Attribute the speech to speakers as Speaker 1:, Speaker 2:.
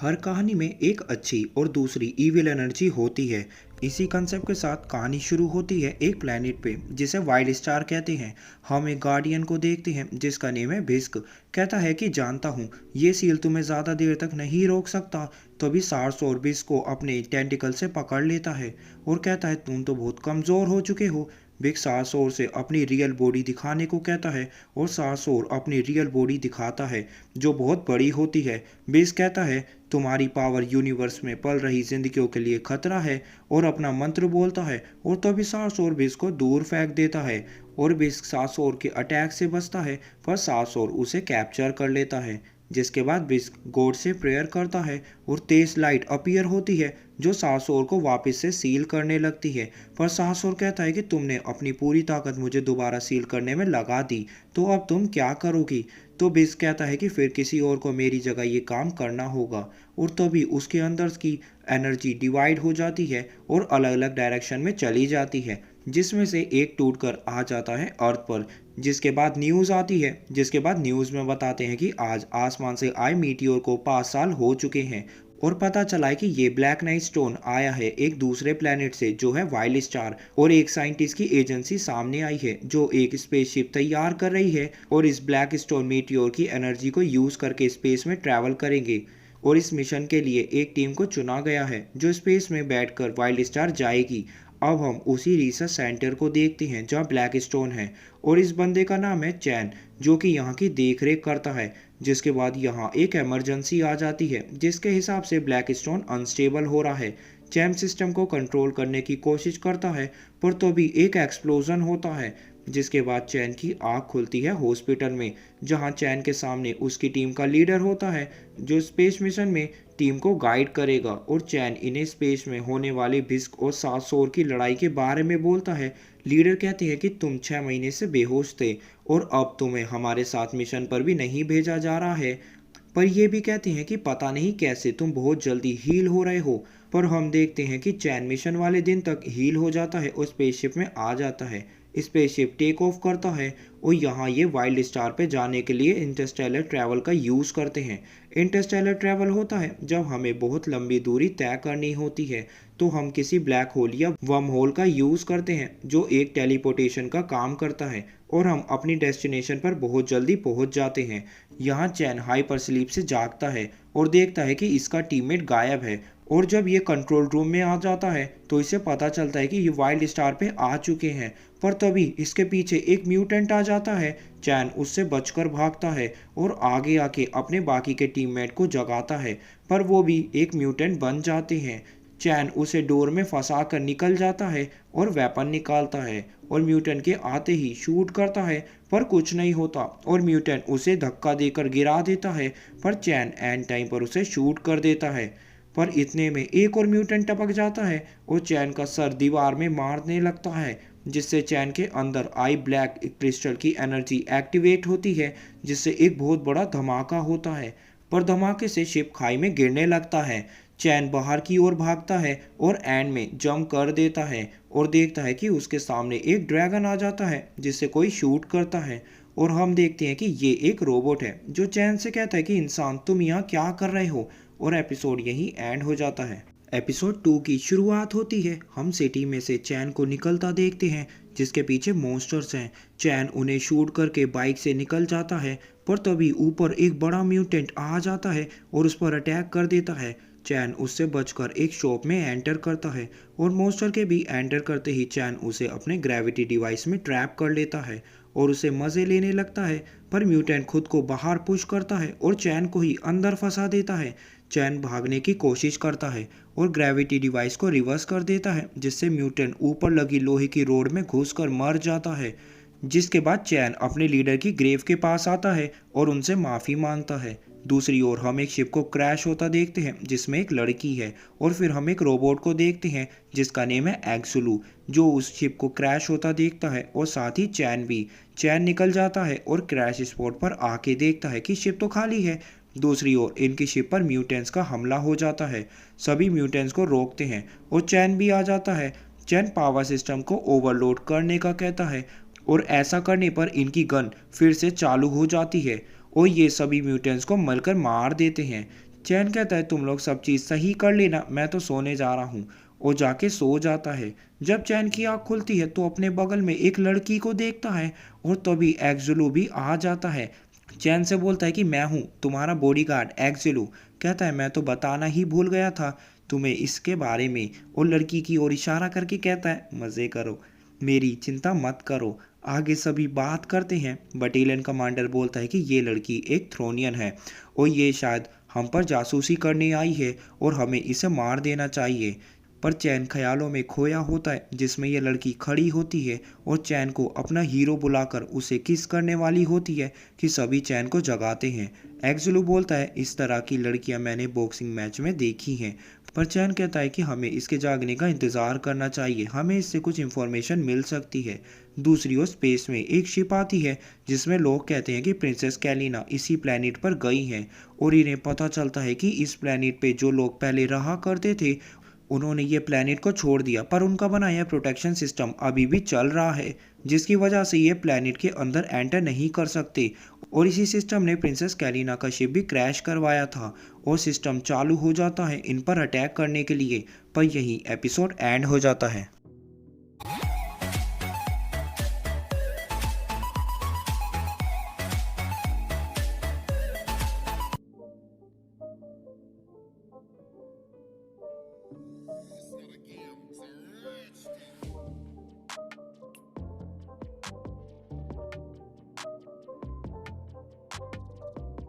Speaker 1: हर कहानी में एक अच्छी और दूसरी इविल एनर्जी होती है। इसी कंसेप्ट के साथ कहानी शुरू होती है एक प्लेनेट पे जिसे वाइल्ड स्टार कहते हैं। हम एक गार्डियन को देखते हैं जिसका नेम है भिस्क। कहता है कि जानता हूँ ये सील तुम्हें ज़्यादा देर तक नहीं रोक सकता। तभी सार्स और भिस्क को अपने टेंटिकल से पकड़ लेता है और कहता है तुम तो बहुत कमज़ोर हो चुके हो। बिग सारसोर से अपनी रियल बॉडी दिखाने को कहता है और सारसोर अपनी रियल बॉडी दिखाता है जो बहुत बड़ी होती है। बिग कहता है तुम्हारी पावर यूनिवर्स में पल रही जिंदगियों के लिए खतरा है और अपना मंत्र बोलता है और तभी सारसोर बिस्क को दूर फेंक देता है और बिस्क सारसोर के अटैक से बचता है पर सारसोर उसे कैप्चर कर लेता है। जिसके बाद बिस्क गॉड से प्रेयर करता है और तेज लाइट अपीयर होती है जो सारसोर को वापस से सील करने लगती है। पर सारसोर कहता है कि तुमने अपनी पूरी ताकत मुझे दोबारा सील करने में लगा दी, तो अब तुम क्या करोगी। तो बिस्क कहता है कि फिर किसी और को मेरी जगह ये काम करना होगा और तभी उसके अंदर की एनर्जी डिवाइड हो जाती है और अलग अलग डायरेक्शन में चली जाती है जिसमें से एक टूटकर आ जाता है अर्थ पर। जिसके बाद न्यूज़ में बताते हैं कि आज आसमान से आए मीटियोर को 5 साल हो चुके हैं और पता चला है कि ये ब्लैक नाइट स्टोन आया है एक दूसरे प्लेनेट से जो है वाइल्ड स्टार। और एक साइंटिस्ट की एजेंसी सामने आई है जो एक स्पेसशिप तैयार कर रही है और इस ब्लैक स्टोन मीटियोर की एनर्जी को यूज़ करके स्पेस में ट्रैवल करेंगे। और इस मिशन के लिए एक टीम को चुना गया है जो स्पेस में बैठकर वाइल्ड स्टार जाएगी। अब हम उसी रिसर्च सेंटर को देखते हैं जहाँ ब्लैक स्टोन है और इस बंदे का नाम है चैन जो कि यहाँ की देख रेख करता है। जिसके बाद यहाँ एक इमरजेंसी आ जाती है जिसके हिसाब से ब्लैक स्टोन अनस्टेबल हो रहा है। चैन सिस्टम को कंट्रोल करने की कोशिश करता है पर तभी एक एक्सप्लोजन होता है जिसके बाद चैन की आँख खुलती है हॉस्पिटल में जहाँ चैन के सामने उसकी टीम का लीडर होता है जो स्पेस मिशन में टीम को गाइड करेगा। और चैन इन्हें स्पेस में होने वाले भिस्क और सासोर की लड़ाई के बारे में बोलता है। लीडर कहते हैं कि तुम 6 महीने से बेहोश थे और अब तुम्हें हमारे साथ मिशन पर भी नहीं भेजा जा रहा है। पर यह भी कहते हैं कि पता नहीं कैसे तुम बहुत जल्दी हील हो रहे हो। पर हम देखते हैं कि चैन मिशन वाले दिन तक हील हो जाता है और स्पेसशिप में आ जाता है। स्पेसशिप टेक ऑफ करता है और यहाँ ये वाइल्ड स्टार पे जाने के लिए इंटरस्टेलर ट्रैवल का यूज़ करते हैं। इंटरस्टेलर ट्रैवल होता है जब हमें बहुत लंबी दूरी तय करनी होती है तो हम किसी ब्लैक होल या वर्म होल का यूज़ करते हैं जो एक टेलीपोर्टेशन का काम करता है और हम अपनी डेस्टिनेशन पर बहुत जल्दी पहुंच जाते हैं। यहाँ चैन हाइपर स्लीप से जागता है और देखता है कि इसका टीममेट गायब है और जब ये कंट्रोल रूम में आ जाता है तो इसे पता चलता है कि ये वाइल्ड स्टार पे आ चुके हैं। पर तभी इसके पीछे एक म्यूटेंट आ जाता है। चैन उससे बचकर भागता है और आगे आके अपने बाकी के टीममेट को जगाता है पर वो भी एक म्यूटेंट बन जाते हैं। चैन उसे डोर में फंसा कर निकल जाता है और वेपन निकालता है और म्यूटेंट के आते ही शूट करता है पर कुछ नहीं होता और म्यूटेंट उसे धक्का देकर गिरा देता है पर चैन एंड टाइम पर उसे शूट कर देता है। पर इतने में एक और म्यूटेंट टपक जाता है और चैन का सर दीवार में मारने लगता है जिससे चैन के अंदर आई ब्लैक क्रिस्टल की एनर्जी एक्टिवेट होती है जिससे एक बहुत बड़ा धमाका होता है। पर धमाके से शिप खाई में गिरने लगता है। चैन बाहर की ओर भागता है और एंड में जंप कर देता है और देखता है कि उसके सामने एक ड्रैगन आ जाता है जिससे कोई शूट करता है और हम देखते हैं कि ये एक रोबोट है जो चैन से कहता है कि इंसान तुम यहाँ क्या कर रहे हो। और एपिसोड यहीं एंड हो जाता है। एपिसोड 2 की शुरुआत होती है। हम सिटी में से चैन को निकलता देखते हैं जिसके पीछे मॉन्स्टर्स हैं। चैन उन्हें शूट करके बाइक से निकल जाता है पर तभी ऊपर एक बड़ा म्यूटेंट आ जाता है और उस पर अटैक कर देता है। चैन उससे बचकर एक शॉप में एंटर करता है और मॉन्स्टर के भी एंटर करते ही चैन उसे अपने ग्रेविटी डिवाइस में ट्रैप कर लेता है और उसे मज़े लेने लगता है। पर म्यूटेंट खुद को बाहर पुश करता है और चैन को ही अंदर फंसा देता है। चैन भागने की कोशिश करता है और ग्रेविटी डिवाइस को रिवर्स कर देता है जिससे म्यूटेंट ऊपर लगी लोहे की रोड में घुसकर मर जाता है। जिसके बाद चैन अपने लीडर की ग्रेव के पास आता है और उनसे माफ़ी मांगता है। दूसरी ओर हम एक शिप को क्रैश होता देखते हैं जिसमें एक लड़की है और फिर हम एक रोबोट को देखते हैं जिसका नेम है एक्सुलू जो उस शिप को क्रैश होता देखता है और साथ ही चैन भी। चैन निकल जाता है और क्रैश स्पॉट पर आके देखता है कि शिप तो खाली है। दूसरी ओर इनकी शिप पर म्यूटेंट्स का हमला हो जाता है। सभी म्यूटेंट्स को रोकते हैं और चैन भी आ जाता है। चैन पावर सिस्टम को ओवरलोड करने का कहता है और ऐसा करने पर इनकी गन फिर से चालू हो जाती है और ये सभी म्यूटेंट्स को मलकर मार देते हैं। चैन कहता है तुम लोग सब चीज़ सही कर लेना, मैं तो सोने जा रहा हूँ। वो जाके सो जाता है। जब चैन की आँख खुलती है तो अपने बगल में एक लड़की को देखता है और तभी एक्जुलू भी आ जाता है। चैन से बोलता है कि मैं हूँ तुम्हारा बॉडीगार्ड एक्जुलू। कहता है मैं तो बताना ही भूल गया था तुम्हें इसके बारे में। और लड़की की ओर इशारा करके कहता है मज़े करो, मेरी चिंता मत करो, आगे सभी बात करते हैं। बटालियन कमांडर बोलता है कि ये लड़की एक थ्रोनियन है और ये शायद हम पर जासूसी करने आई है और हमें इसे मार देना चाहिए। पर चैन ख्यालों में खोया होता है जिसमें यह लड़की खड़ी होती है और चैन को अपना हीरो बुलाकर उसे किस करने वाली होती है कि सभी चैन को जगाते हैं। एक्जुलू बोलता है इस तरह की लड़कियां मैंने बॉक्सिंग मैच में देखी हैं। पर चैन कहता है कि हमें इसके जागने का इंतज़ार करना चाहिए, हमें इससे कुछ इन्फॉर्मेशन मिल सकती है। दूसरी ओर स्पेस में एक शिप आती है जिसमें लोग कहते हैं कि प्रिंसेस कैलिना इसी प्लेनेट पर गई हैं और इन्हें पता चलता है कि इस प्लेनेट पे जो लोग पहले रहा करते थे उन्होंने ये प्लेनेट को छोड़ दिया, पर उनका बनाया प्रोटेक्शन सिस्टम अभी भी चल रहा है जिसकी वजह से ये प्लेनेट के अंदर एंटर नहीं कर सकते। और इसी सिस्टम ने प्रिंसेस कैलिना का शिप भी क्रैश करवाया था और सिस्टम चालू हो जाता है इन पर अटैक करने के लिए। पर यही एपिसोड एंड हो जाता है।